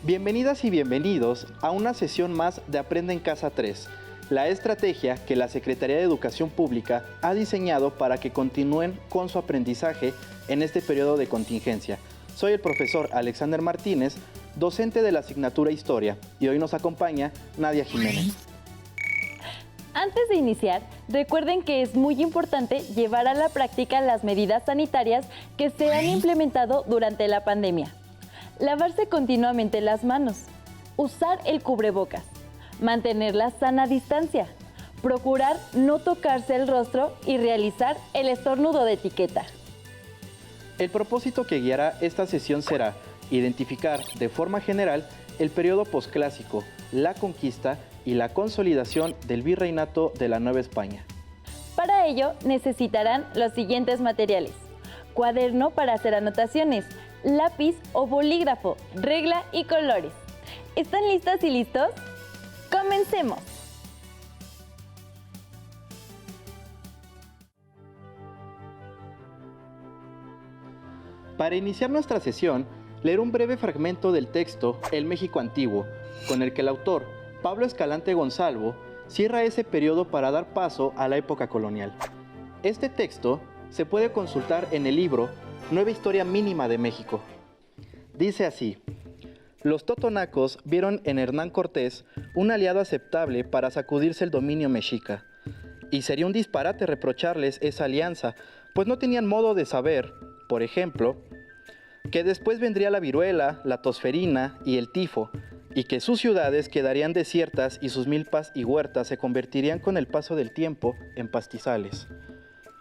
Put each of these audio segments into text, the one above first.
Bienvenidas y bienvenidos a una sesión más de Aprende en Casa 3, la estrategia que la Secretaría de Educación Pública ha diseñado para que continúen con su aprendizaje en este periodo de contingencia. Soy el profesor Alexander Martínez, docente de la asignatura Historia, y hoy nos acompaña Nadia Jiménez. Antes de iniciar, recuerden que es muy importante llevar a la práctica las medidas sanitarias que se han implementado durante la pandemia. Lavarse continuamente las manos, usar el cubrebocas, mantener la sana distancia, procurar no tocarse el rostro y realizar el estornudo de etiqueta. El propósito que guiará esta sesión será identificar de forma general el periodo posclásico, la conquista y la consolidación del virreinato de la Nueva España. Para ello necesitarán los siguientes materiales: cuaderno para hacer anotaciones, lápiz o bolígrafo, regla y colores. ¿Están listas y listos? ¡Comencemos! Para iniciar nuestra sesión, leer un breve fragmento del texto El México Antiguo, con el que el autor, Pablo Escalante Gonzalvo, cierra ese periodo para dar paso a la época colonial. Este texto se puede consultar en el libro Nueva Historia Mínima de México. Dice así: los totonacos vieron en Hernán Cortés un aliado aceptable para sacudirse el dominio mexica. Y sería un disparate reprocharles esa alianza, pues no tenían modo de saber, por ejemplo, que después vendría la viruela, la tosferina y el tifo, y que sus ciudades quedarían desiertas y sus milpas y huertas se convertirían con el paso del tiempo en pastizales.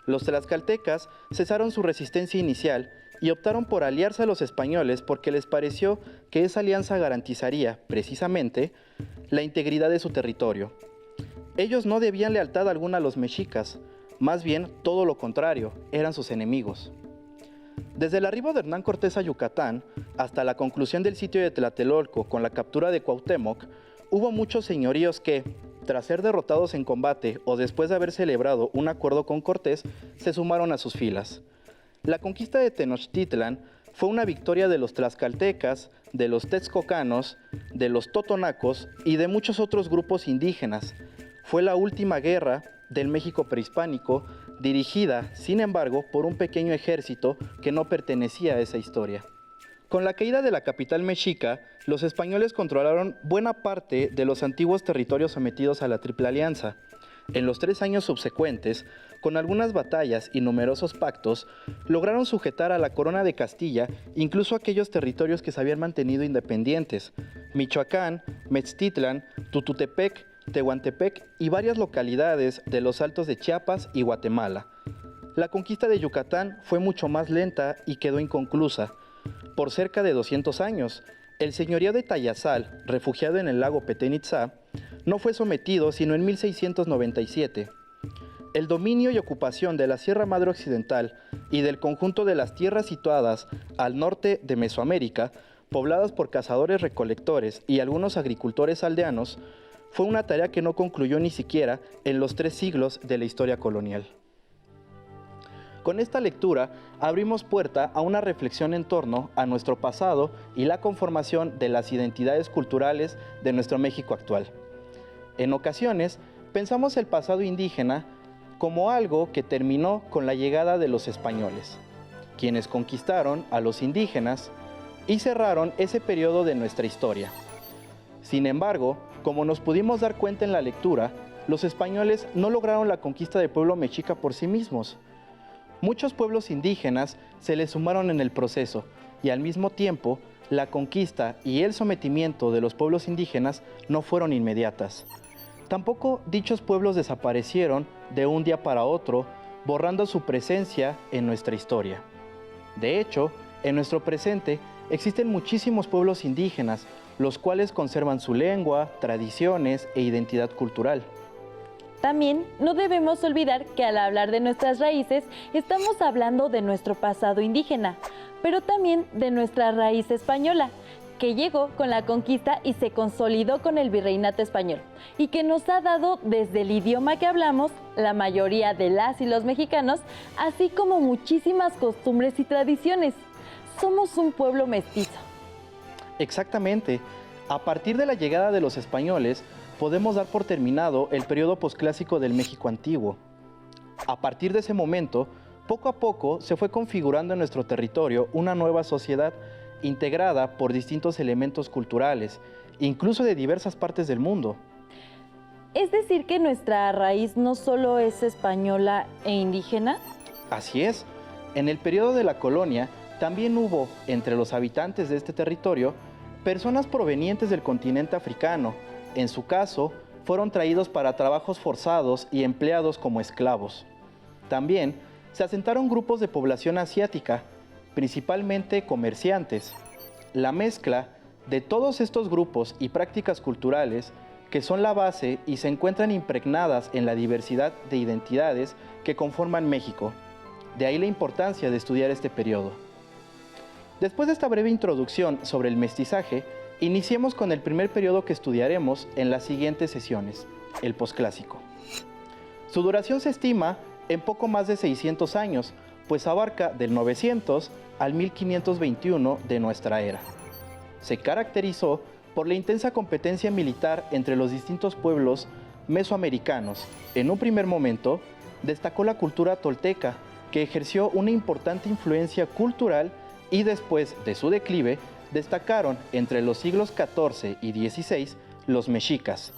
Los tlaxcaltecas cesaron su resistencia inicial y optaron por aliarse a los españoles porque les pareció que esa alianza garantizaría, precisamente, la integridad de su territorio. Ellos no debían lealtad alguna a los mexicas, más bien todo lo contrario, eran sus enemigos. Desde el arribo de Hernán Cortés a Yucatán hasta la conclusión del sitio de Tlatelolco con la captura de Cuauhtémoc, hubo muchos señoríos que, tras ser derrotados en combate o después de haber celebrado un acuerdo con Cortés, se sumaron a sus filas. La conquista de Tenochtitlan fue una victoria de los tlaxcaltecas, de los texcocanos, de los totonacos y de muchos otros grupos indígenas. Fue la última guerra del México prehispánico, dirigida, sin embargo, por un pequeño ejército que no pertenecía a esa historia. Con la caída de la capital mexica, los españoles controlaron buena parte de los antiguos territorios sometidos a la Triple Alianza. En los 3 años subsecuentes, con algunas batallas y numerosos pactos, lograron sujetar a la corona de Castilla incluso aquellos territorios que se habían mantenido independientes: Michoacán, Meztitlán, Tututepec, Tehuantepec y varias localidades de los Altos de Chiapas y Guatemala. La conquista de Yucatán fue mucho más lenta y quedó inconclusa. Por cerca de 200 años, el señorío de Tayasal, refugiado en el lago Petén Itzá, no fue sometido sino en 1697. El dominio y ocupación de la Sierra Madre Occidental y del conjunto de las tierras situadas al norte de Mesoamérica, pobladas por cazadores-recolectores y algunos agricultores aldeanos, fue una tarea que no concluyó ni siquiera en los 3 siglos de la historia colonial. Con esta lectura abrimos puerta a una reflexión en torno a nuestro pasado y la conformación de las identidades culturales de nuestro México actual. En ocasiones pensamos el pasado indígena como algo que terminó con la llegada de los españoles, quienes conquistaron a los indígenas y cerraron ese periodo de nuestra historia. Sin embargo, como nos pudimos dar cuenta en la lectura, los españoles no lograron la conquista del pueblo mexica por sí mismos. Muchos pueblos indígenas se les sumaron en el proceso y al mismo tiempo la conquista y el sometimiento de los pueblos indígenas no fueron inmediatas. Tampoco dichos pueblos desaparecieron de un día para otro, borrando su presencia en nuestra historia. De hecho, en nuestro presente existen muchísimos pueblos indígenas, los cuales conservan su lengua, tradiciones e identidad cultural. También no debemos olvidar que al hablar de nuestras raíces estamos hablando de nuestro pasado indígena, pero también de nuestra raíz española, que llegó con la conquista y se consolidó con el virreinato español, y que nos ha dado desde el idioma que hablamos, la mayoría de las y los mexicanos, así como muchísimas costumbres y tradiciones. Somos un pueblo mestizo. Exactamente. A partir de la llegada de los españoles, podemos dar por terminado el periodo posclásico del México antiguo. A partir de ese momento, poco a poco se fue configurando en nuestro territorio una nueva sociedad integrada por distintos elementos culturales, incluso de diversas partes del mundo. Es decir, que nuestra raíz no solo es española e indígena. Así es. En el periodo de la colonia, también hubo, entre los habitantes de este territorio, personas provenientes del continente africano. En su caso, fueron traídos para trabajos forzados y empleados como esclavos. También se asentaron grupos de población asiática, principalmente comerciantes. La mezcla de todos estos grupos y prácticas culturales, que son la base y se encuentran impregnadas en la diversidad de identidades que conforman México. De ahí la importancia de estudiar este periodo. Después de esta breve introducción sobre el mestizaje, iniciemos con el primer periodo que estudiaremos en las siguientes sesiones, el posclásico. Su duración se estima en poco más de 600 años, pues abarca del 900 al 1521 de nuestra era. Se caracterizó por la intensa competencia militar entre los distintos pueblos mesoamericanos. En un primer momento, destacó la cultura tolteca, que ejerció una importante influencia cultural, y después de su declive, destacaron entre los siglos XIV y XVI los mexicas,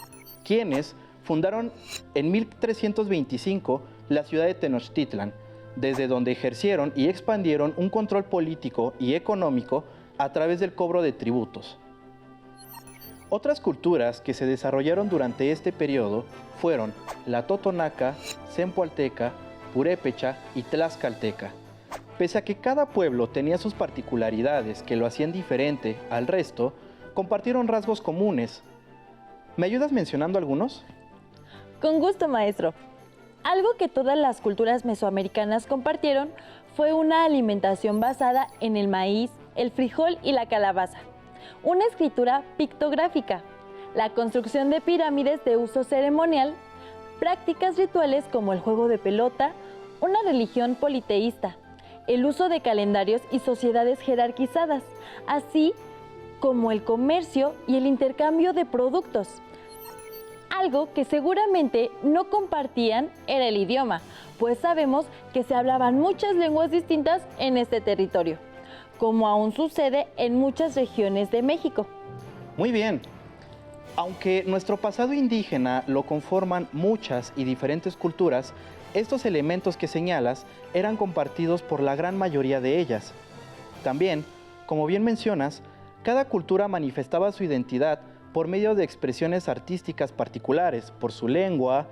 quienes fundaron en 1325 la ciudad de Tenochtitlan, desde donde ejercieron y expandieron un control político y económico a través del cobro de tributos. Otras culturas que se desarrollaron durante este periodo fueron la totonaca, zempoalteca, purépecha y tlaxcalteca. Pese a que cada pueblo tenía sus particularidades que lo hacían diferente al resto, compartieron rasgos comunes. ¿Me ayudas mencionando algunos? Con gusto, maestro. Algo que todas las culturas mesoamericanas compartieron fue una alimentación basada en el maíz, el frijol y la calabaza, una escritura pictográfica, la construcción de pirámides de uso ceremonial, prácticas rituales como el juego de pelota, una religión politeísta, el uso de calendarios y sociedades jerarquizadas, así como el comercio y el intercambio de productos. Algo que seguramente no compartían era el idioma, pues sabemos que se hablaban muchas lenguas distintas en este territorio, como aún sucede en muchas regiones de México. Muy bien. Aunque nuestro pasado indígena lo conforman muchas y diferentes culturas, estos elementos que señalas eran compartidos por la gran mayoría de ellas. También, como bien mencionas, cada cultura manifestaba su identidad por medio de expresiones artísticas particulares, por su lengua,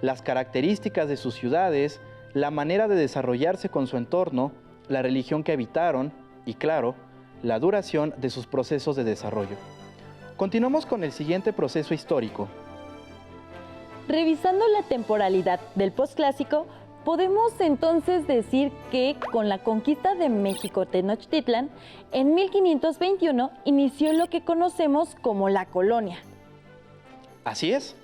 las características de sus ciudades, la manera de desarrollarse con su entorno, la religión que habitaron y, claro, la duración de sus procesos de desarrollo. Continuamos con el siguiente proceso histórico. Revisando la temporalidad del posclásico, podemos entonces decir que con la conquista de México Tenochtitlan, en 1521 inició lo que conocemos como la colonia. Así es.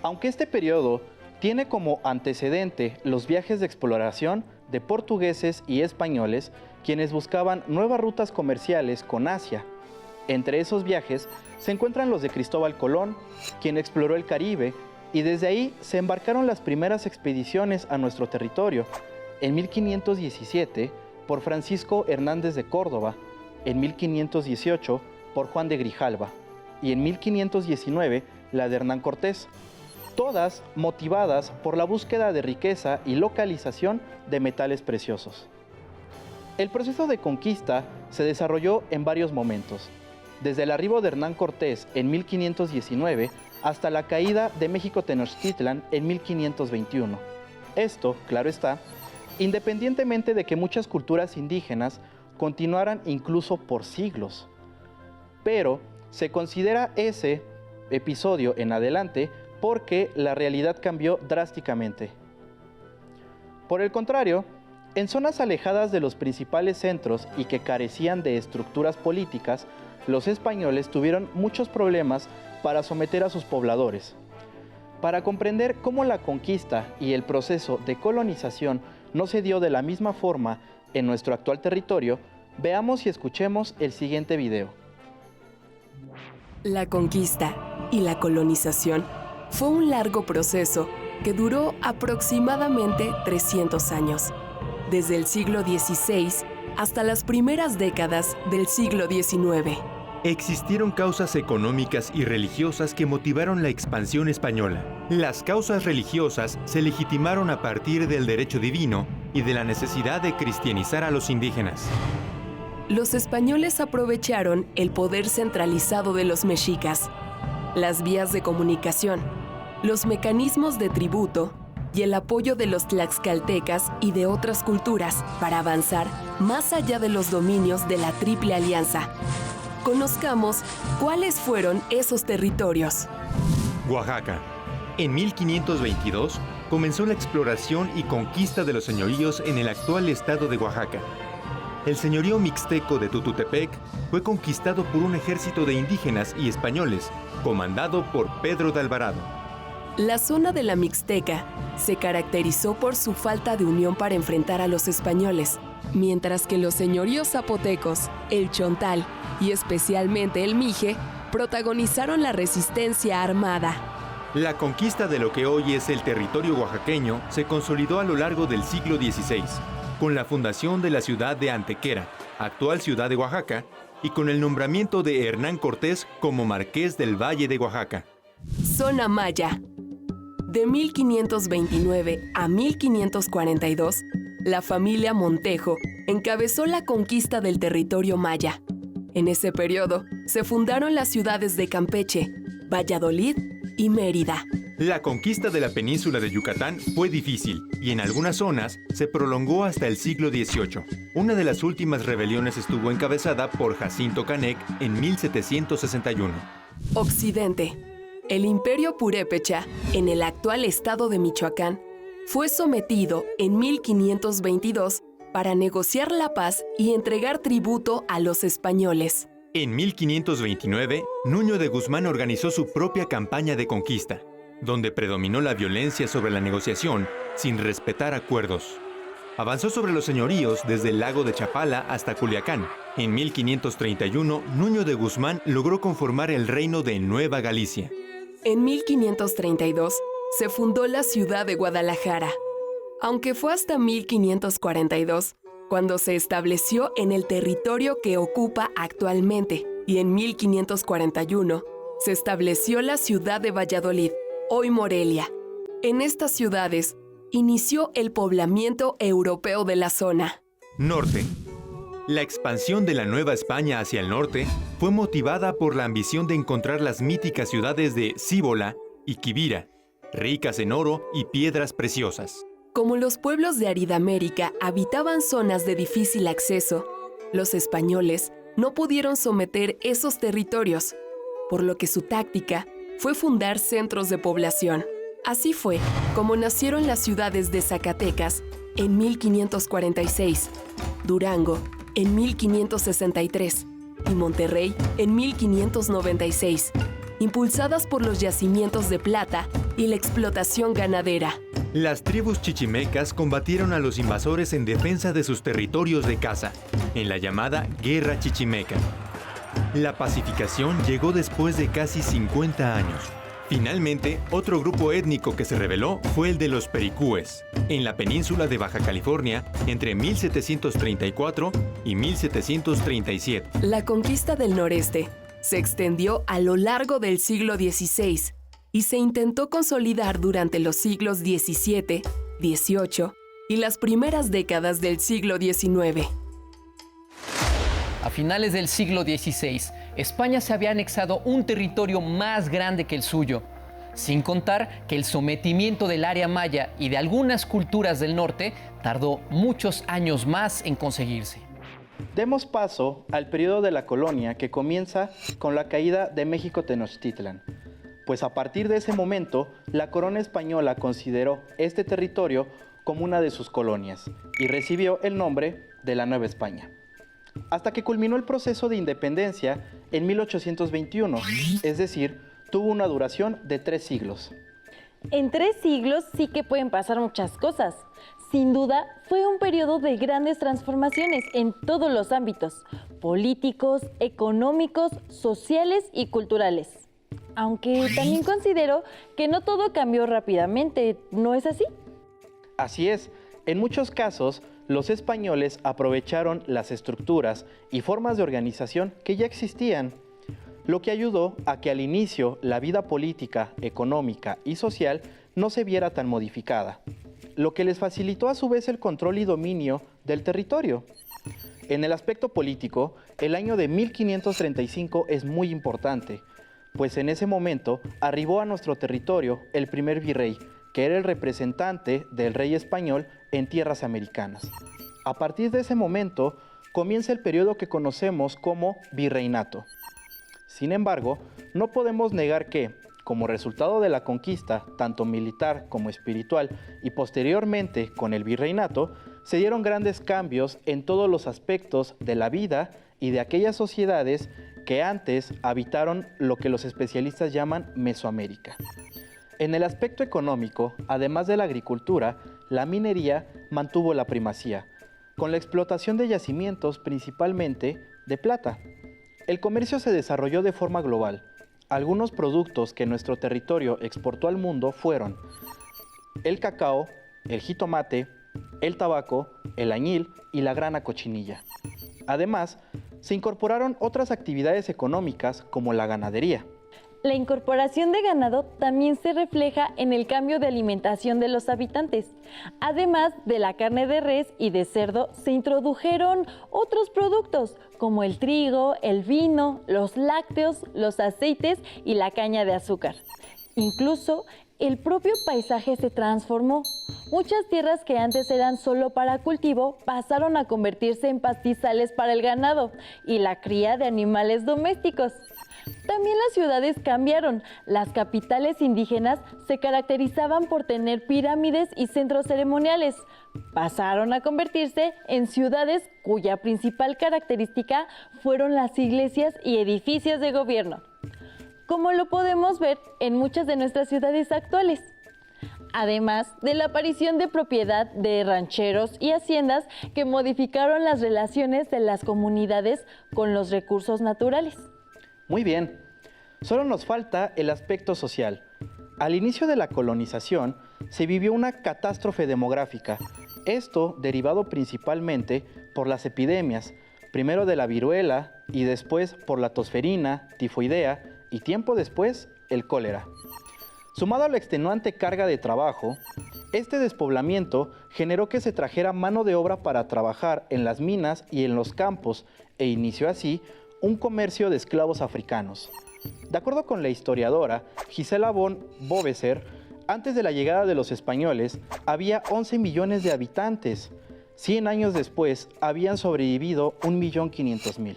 Aunque este periodo tiene como antecedente los viajes de exploración de portugueses y españoles, quienes buscaban nuevas rutas comerciales con Asia. Entre esos viajes se encuentran los de Cristóbal Colón, quien exploró el Caribe, y desde ahí se embarcaron las primeras expediciones a nuestro territorio, en 1517 por Francisco Hernández de Córdoba, en 1518 por Juan de Grijalva y en 1519 la de Hernán Cortés, todas motivadas por la búsqueda de riqueza y localización de metales preciosos. El proceso de conquista se desarrolló en varios momentos, desde el arribo de Hernán Cortés en 1519 hasta la caída de México Tenochtitlan en 1521. Esto, claro está, independientemente de que muchas culturas indígenas continuaran incluso por siglos. Pero se considera ese episodio en adelante porque la realidad cambió drásticamente. Por el contrario, en zonas alejadas de los principales centros y que carecían de estructuras políticas, los españoles tuvieron muchos problemas para someter a sus pobladores. Para comprender cómo la conquista y el proceso de colonización no se dio de la misma forma en nuestro actual territorio, veamos y escuchemos el siguiente video. La conquista y la colonización fue un largo proceso que duró aproximadamente 300 años, desde el siglo XVI hasta las primeras décadas del siglo XIX. Existieron causas económicas y religiosas que motivaron la expansión española. Las causas religiosas se legitimaron a partir del derecho divino y de la necesidad de cristianizar a los indígenas. Los españoles aprovecharon el poder centralizado de los mexicas, las vías de comunicación, los mecanismos de tributo y el apoyo de los tlaxcaltecas y de otras culturas para avanzar más allá de los dominios de la Triple Alianza. Conozcamos cuáles fueron esos territorios. Oaxaca. En 1522 comenzó la exploración y conquista de los señoríos en el actual estado de Oaxaca. El señorío mixteco de Tututepec fue conquistado por un ejército de indígenas y españoles, comandado por Pedro de Alvarado. La zona de la Mixteca se caracterizó por su falta de unión para enfrentar a los españoles, mientras que los señoríos zapotecos, el Chontal y especialmente el Mije protagonizaron la resistencia armada. La conquista de lo que hoy es el territorio oaxaqueño se consolidó a lo largo del siglo XVI, con la fundación de la ciudad de Antequera, actual ciudad de Oaxaca, y con el nombramiento de Hernán Cortés como marqués del Valle de Oaxaca. Zona Maya. De 1529 a 1542, la familia Montejo encabezó la conquista del territorio maya. En ese periodo se fundaron las ciudades de Campeche, Valladolid y Mérida. La conquista de la península de Yucatán fue difícil y en algunas zonas se prolongó hasta el siglo XVIII. Una de las últimas rebeliones estuvo encabezada por Jacinto Canec en 1761. Occidente. El imperio purépecha, en el actual estado de Michoacán, fue sometido en 1522 para negociar la paz y entregar tributo a los españoles. En 1529, Nuño de Guzmán organizó su propia campaña de conquista, donde predominó la violencia sobre la negociación sin respetar acuerdos. Avanzó sobre los señoríos desde el lago de Chapala hasta Culiacán. En 1531, Nuño de Guzmán logró conformar el reino de Nueva Galicia. En 1532 se fundó la ciudad de Guadalajara, aunque fue hasta 1542 cuando se estableció en el territorio que ocupa actualmente, y en 1541 se estableció la ciudad de Valladolid, hoy Morelia. En estas ciudades inició el poblamiento europeo de la zona. Norte. La expansión de la Nueva España hacia el norte fue motivada por la ambición de encontrar las míticas ciudades de Cíbola y Quivira, ricas en oro y piedras preciosas. Como los pueblos de Aridamérica habitaban zonas de difícil acceso, los españoles no pudieron someter esos territorios, por lo que su táctica fue fundar centros de población. Así fue como nacieron las ciudades de Zacatecas en 1546, Durango en 1563 y Monterrey en 1596, impulsadas por los yacimientos de plata y la explotación ganadera. Las tribus chichimecas combatieron a los invasores en defensa de sus territorios de caza, en la llamada Guerra Chichimeca. La pacificación llegó después de casi 50 años. Finalmente, otro grupo étnico que se rebeló fue el de los pericúes, en la península de Baja California entre 1734 y 1737. La conquista del noreste se extendió a lo largo del siglo XVI y se intentó consolidar durante los siglos XVII, XVIII y las primeras décadas del siglo XIX. A finales del siglo XVI, España se había anexado un territorio más grande que el suyo, sin contar que el sometimiento del área maya y de algunas culturas del norte tardó muchos años más en conseguirse. Demos paso al periodo de la colonia que comienza con la caída de México Tenochtitlan, pues a partir de ese momento la corona española consideró este territorio como una de sus colonias y recibió el nombre de la Nueva España. Hasta que culminó el proceso de independencia en 1821, es decir, tuvo una duración de 3 siglos. En 3 siglos sí que pueden pasar muchas cosas. Sin duda, fue un periodo de grandes transformaciones en todos los ámbitos, políticos, económicos, sociales y culturales. Aunque también considero que no todo cambió rápidamente, ¿no es así? Así es, en muchos casos, los españoles aprovecharon las estructuras y formas de organización que ya existían, lo que ayudó a que al inicio la vida política, económica y social no se viera tan modificada, lo que les facilitó a su vez el control y dominio del territorio. En el aspecto político, el año de 1535 es muy importante, pues en ese momento arribó a nuestro territorio el primer virrey, que era el representante del rey español en tierras americanas. A partir de ese momento comienza el periodo que conocemos como virreinato. Sin embargo, no podemos negar que, como resultado de la conquista, tanto militar como espiritual, y posteriormente con el virreinato, se dieron grandes cambios en todos los aspectos de la vida y de aquellas sociedades que antes habitaron lo que los especialistas llaman Mesoamérica. En el aspecto económico, además de la agricultura, la minería mantuvo la primacía, con la explotación de yacimientos principalmente de plata. El comercio se desarrolló de forma global. Algunos productos que nuestro territorio exportó al mundo fueron el cacao, el jitomate, el tabaco, el añil y la grana cochinilla. Además, se incorporaron otras actividades económicas como la ganadería. La incorporación de ganado también se refleja en el cambio de alimentación de los habitantes. Además de la carne de res y de cerdo, se introdujeron otros productos como el trigo, el vino, los lácteos, los aceites y la caña de azúcar. Incluso el propio paisaje se transformó. Muchas tierras que antes eran solo para cultivo pasaron a convertirse en pastizales para el ganado y la cría de animales domésticos. También las ciudades cambiaron. Las capitales indígenas se caracterizaban por tener pirámides y centros ceremoniales. Pasaron a convertirse en ciudades cuya principal característica fueron las iglesias y edificios de gobierno, como lo podemos ver en muchas de nuestras ciudades actuales. Además de la aparición de propiedad de rancheros y haciendas que modificaron las relaciones de las comunidades con los recursos naturales. Muy bien, solo nos falta el aspecto social. Al inicio de la colonización se vivió una catástrofe demográfica, esto derivado principalmente por las epidemias, primero de la viruela y después por la tosferina, tifoidea y tiempo después el cólera. Sumado a la extenuante carga de trabajo, este despoblamiento generó que se trajera mano de obra para trabajar en las minas y en los campos e inició así un comercio de esclavos africanos. De acuerdo con la historiadora Gisela von Boveser, antes de la llegada de los españoles había 11 millones de habitantes. 100 años después habían sobrevivido 1.500.000.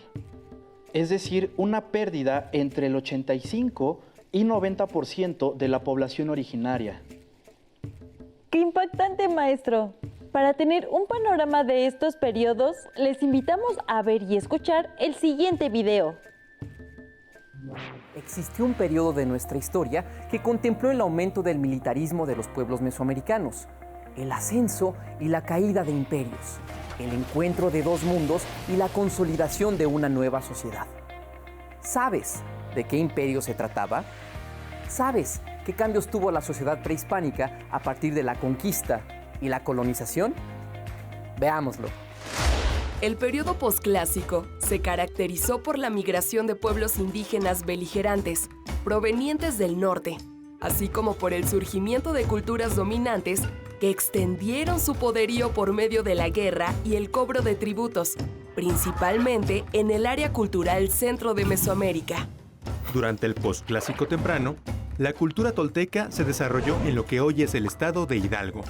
Es decir, una pérdida entre el 85 y 90% de la población originaria. ¡Qué impactante, maestro! Para tener un panorama de estos periodos, les invitamos a ver y escuchar el siguiente video. Existió un periodo de nuestra historia que contempló el aumento del militarismo de los pueblos mesoamericanos, el ascenso y la caída de imperios, el encuentro de dos mundos y la consolidación de una nueva sociedad. ¿Sabes de qué imperio se trataba? ¿Sabes qué cambios tuvo la sociedad prehispánica a partir de la conquista y la colonización? Veámoslo. El periodo posclásico se caracterizó por la migración de pueblos indígenas beligerantes provenientes del norte, así como por el surgimiento de culturas dominantes que extendieron su poderío por medio de la guerra y el cobro de tributos, principalmente en el área cultural centro de Mesoamérica. Durante el posclásico temprano, la cultura tolteca se desarrolló en lo que hoy es el estado de Hidalgo.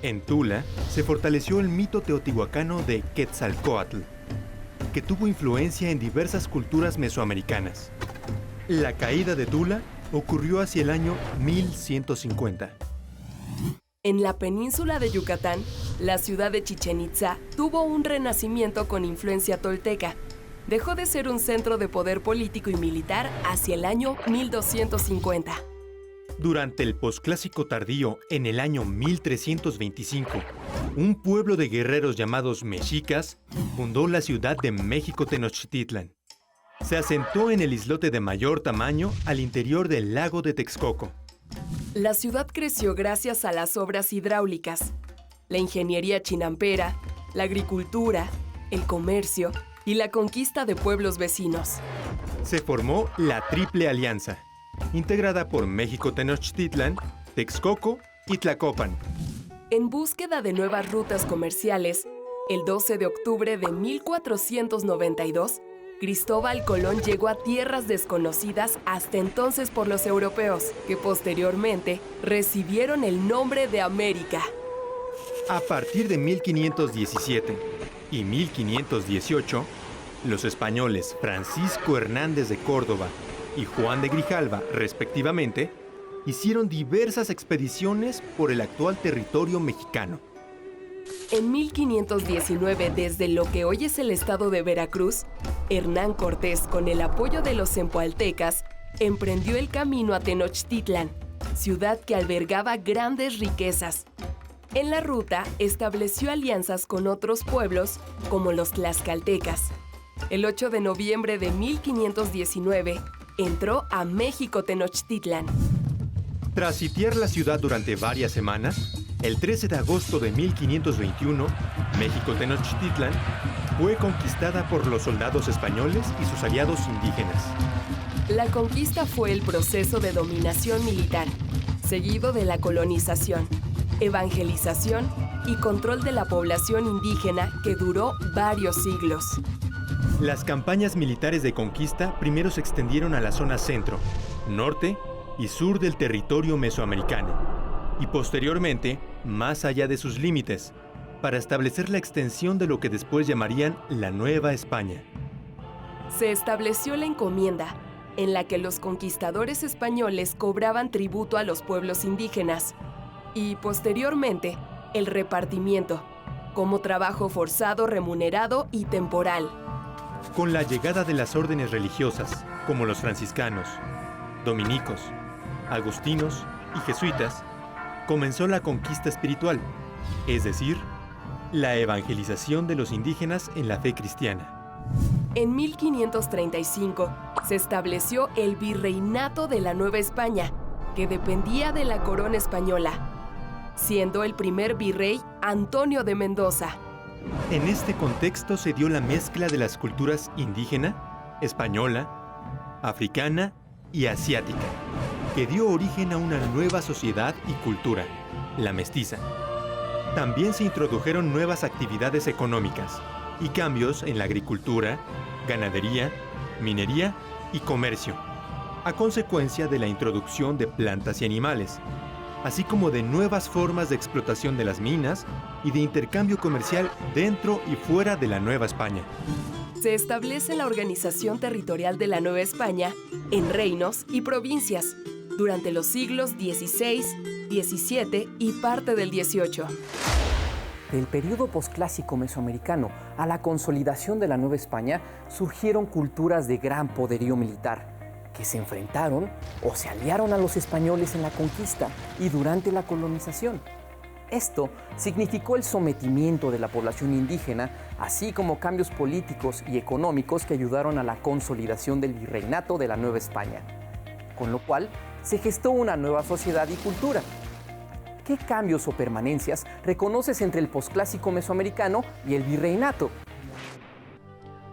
En Tula se fortaleció el mito teotihuacano de Quetzalcóatl, que tuvo influencia en diversas culturas mesoamericanas. La caída de Tula ocurrió hacia el año 1150. En la península de Yucatán, la ciudad de Chichén Itzá tuvo un renacimiento con influencia tolteca. dejó de ser un centro de poder político y militar hacia el año 1250. Durante el posclásico tardío, en el año 1325, un pueblo de guerreros llamados mexicas fundó la ciudad de México Tenochtitlan. Se asentó en el islote de mayor tamaño al interior del lago de Texcoco. La ciudad creció gracias a las obras hidráulicas, la ingeniería chinampera, la agricultura, el comercio y la conquista de pueblos vecinos. Se formó la Triple Alianza, integrada por México Tenochtitlan, Texcoco y Tlacopan. En búsqueda de nuevas rutas comerciales, el 12 de octubre de 1492, Cristóbal Colón llegó a tierras desconocidas hasta entonces por los europeos, que posteriormente recibieron el nombre de América. A partir de 1517 y 1518, los españoles Francisco Hernández de Córdoba y Juan de Grijalva, respectivamente, hicieron diversas expediciones por el actual territorio mexicano. En 1519, desde lo que hoy es el estado de Veracruz, Hernán Cortés, con el apoyo de los zempoaltecas, emprendió el camino a Tenochtitlan, ciudad que albergaba grandes riquezas. En la ruta estableció alianzas con otros pueblos, como los tlaxcaltecas. El 8 de noviembre de 1519, entró a México Tenochtitlan. Tras sitiar la ciudad durante varias semanas, el 13 de agosto de 1521, México Tenochtitlan fue conquistada por los soldados españoles y sus aliados indígenas. La conquista fue el proceso de dominación militar, seguido de la colonización, evangelización y control de la población indígena que duró varios siglos. Las campañas militares de conquista primero se extendieron a la zona centro, norte y sur del territorio mesoamericano, y posteriormente más allá de sus límites, para establecer la extensión de lo que después llamarían la Nueva España. Se estableció la encomienda, en la que los conquistadores españoles cobraban tributo a los pueblos indígenas, y posteriormente el repartimiento, como trabajo forzado, remunerado y temporal. Con la llegada de las órdenes religiosas, como los franciscanos, dominicos, agustinos y jesuitas, comenzó la conquista espiritual, es decir, la evangelización de los indígenas en la fe cristiana. En 1535 se estableció el Virreinato de la Nueva España, que dependía de la corona española, siendo el primer virrey Antonio de Mendoza. En este contexto se dio la mezcla de las culturas indígena, española, africana y asiática, que dio origen a una nueva sociedad y cultura, la mestiza. También se introdujeron nuevas actividades económicas y cambios en la agricultura, ganadería, minería y comercio, a consecuencia de la introducción de plantas y animales, así como de nuevas formas de explotación de las minas y de intercambio comercial dentro y fuera de la Nueva España. Se establece la organización territorial de la Nueva España en reinos y provincias durante los siglos XVI, XVII y parte del XVIII. Del periodo posclásico mesoamericano a la consolidación de la Nueva España surgieron culturas de gran poderío militar que se enfrentaron o se aliaron a los españoles en la conquista y durante la colonización. Esto significó el sometimiento de la población indígena, así como cambios políticos y económicos que ayudaron a la consolidación del virreinato de la Nueva España, con lo cual se gestó una nueva sociedad y cultura. ¿Qué cambios o permanencias reconoces entre el posclásico mesoamericano y el virreinato?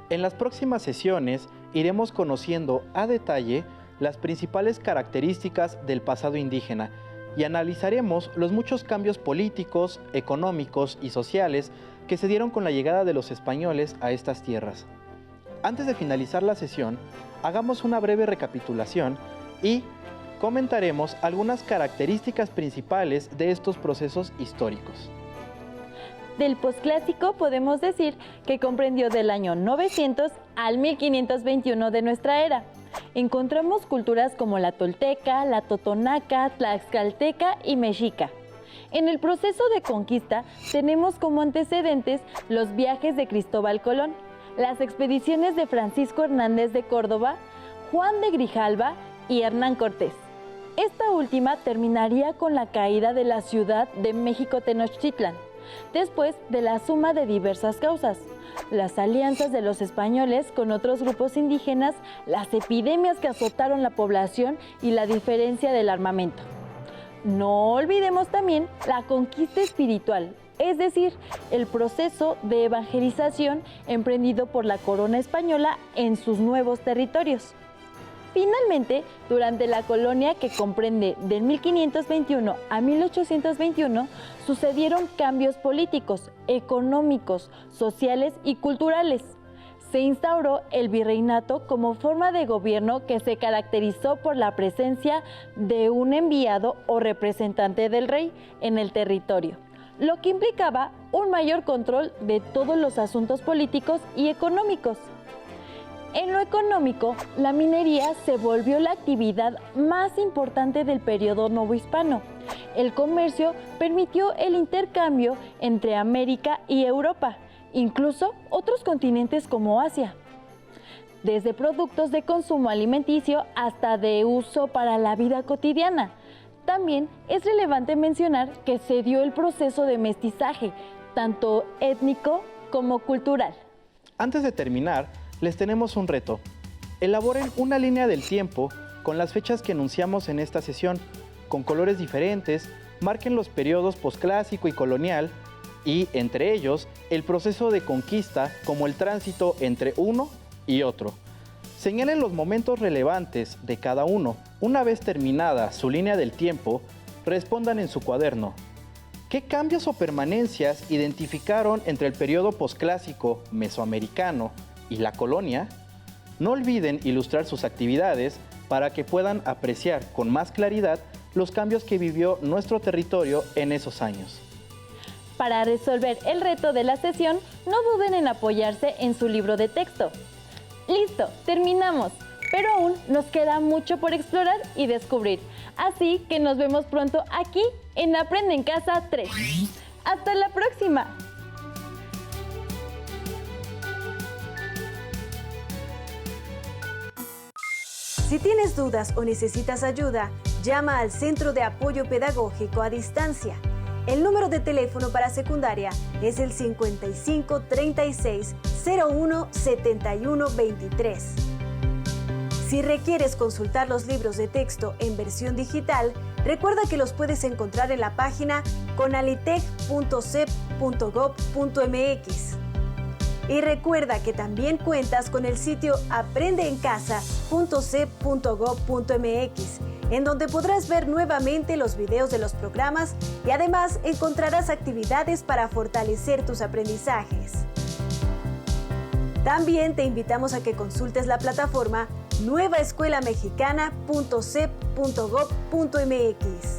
En las próximas sesiones iremos conociendo a detalle las principales características del pasado indígena y analizaremos los muchos cambios políticos, económicos y sociales que se dieron con la llegada de los españoles a estas tierras. Antes de finalizar la sesión, hagamos una breve recapitulación y comentaremos algunas características principales de estos procesos históricos. Del posclásico podemos decir que comprendió del año 900 al 1521 de nuestra era. Encontramos culturas como la tolteca, la totonaca, tlaxcalteca y mexica. En el proceso de conquista tenemos como antecedentes los viajes de Cristóbal Colón, las expediciones de Francisco Hernández de Córdoba, Juan de Grijalva y Hernán Cortés. Esta última terminaría con la caída de la ciudad de México Tenochtitlán, después de la suma de diversas causas: las alianzas de los españoles con otros grupos indígenas, las epidemias que azotaron la población y la diferencia del armamento. No olvidemos también la conquista espiritual, es decir, el proceso de evangelización emprendido por la corona española en sus nuevos territorios. Finalmente, durante la colonia, que comprende del 1521 a 1821, sucedieron cambios políticos, económicos, sociales y culturales. Se instauró el virreinato como forma de gobierno que se caracterizó por la presencia de un enviado o representante del rey en el territorio, lo que implicaba un mayor control de todos los asuntos políticos y económicos. En lo económico, la minería se volvió la actividad más importante del periodo novohispano. El comercio permitió el intercambio entre América y Europa, incluso otros continentes como Asia. Desde productos de consumo alimenticio hasta de uso para la vida cotidiana. También es relevante mencionar que se dio el proceso de mestizaje, tanto étnico como cultural. Antes de terminar, les tenemos un reto. Elaboren una línea del tiempo con las fechas que enunciamos en esta sesión, con colores diferentes, marquen los periodos posclásico y colonial, y entre ellos el proceso de conquista como el tránsito entre uno y otro. Señalen los momentos relevantes de cada uno. Una vez terminada su línea del tiempo, respondan en su cuaderno: ¿qué cambios o permanencias identificaron entre el periodo posclásico mesoamericano y la colonia? No olviden ilustrar sus actividades para que puedan apreciar con más claridad los cambios que vivió nuestro territorio en esos años. Para resolver el reto de la sesión, no duden en apoyarse en su libro de texto. ¡Listo! Terminamos. Pero aún nos queda mucho por explorar y descubrir. Así que nos vemos pronto aquí en Aprende en Casa 3. ¡Hasta la próxima! Si tienes dudas o necesitas ayuda, llama al Centro de Apoyo Pedagógico a Distancia. El número de teléfono para secundaria es el 55 36 01 71 23. Si requieres consultar los libros de texto en versión digital, recuerda que los puedes encontrar en la página conalitec.cep.gov.mx. Y recuerda que también cuentas con el sitio aprendeencasa.cep.gov.mx, en donde podrás ver nuevamente los videos de los programas y además encontrarás actividades para fortalecer tus aprendizajes. También te invitamos a que consultes la plataforma nuevaescuelamexicana.cep.gov.mx.